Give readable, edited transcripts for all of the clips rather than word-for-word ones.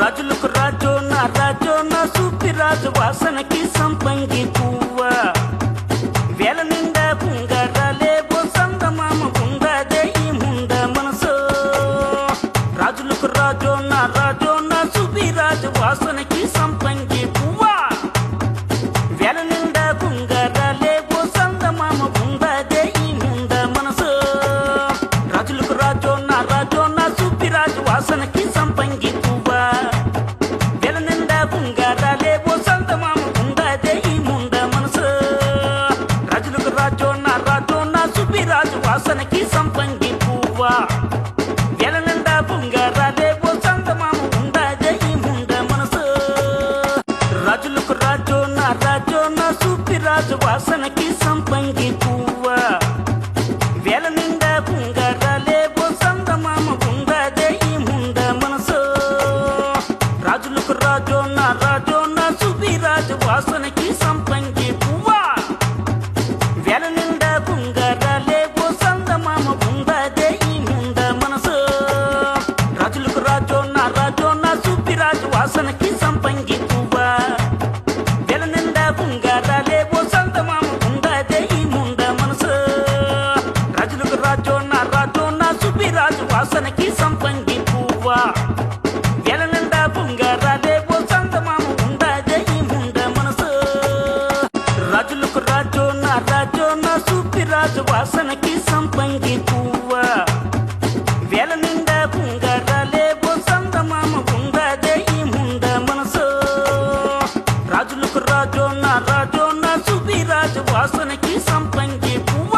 రాజులకు రాజోన సూపి రాజు వాసనకి సంపంగి పువ్వ వేల నిండా పుంగరాలేవో సందమామ పుంగదే ఈ ముంద మనసు రాజులకు రాజోన సూపి రాజు వాసనకి సంపంగి పువ్వ వేల నిండా పుంగరాలేవో సందమామ పుంగదే ఈ ముంద మనసు రాజులకు రాజోన సూపి రాజు వాసనకి సంపంగి పువ్వ వేల నిండా పుంగరాలేవో సందమామ పుంగదే ఈ ముంద మనసు రాజులకు రాజోన సూపి రాజు వాసనకి సంపంగి పువ్వ వేల నిండా పుంగరాలేవో సందమామ పుంగదే ఈ ముంద మనసు రాజులకు రాజోన సూపి రాజు వాసనకి సంపంగి పువ్వ వేల నిండా పుంగరాలేవో సందమామ పుంగదే ఈ ముంద మనసు రాజులకు రాజోన సూపి రాజు వాసనకి సంపంగి పువ్వ వేల నిండా పుంగరాలేవో సందమామ పుంగదే ఈ ముంద మనసు రాజులకు రాజోన సూపి రాజు వాసనకి సంపంగి పువ్వ వేల నిండా పుంగరాలేవో సందమామ పుంగదే ఈ ముంద మనసు రాజులకు రాజోన సూపి రాజు వాసనకి సంపంగి పువ్వ వేల నిండా పుంగరాలేవో సందమామ పుంగదే ఈ ముంద మనసు రాజులకు రాజోన సూపి రాజు వాసనకి సంపంగి పువ్వ వేల నిండా పుంగరాలేవో సందమామ పుంగదే ఈ ముంద మనసు రాజులకు రాజోన సూపి రాజు వాసనకి సంపంగి పువ్వ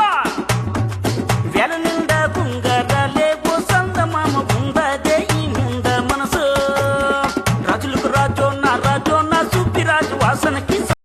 వేల నిండా పుంగరాలేవో సందమామ పుంగదే ఈ ముంద మనసు రాజులకు రాజోన సూపి రాజు వాసనకి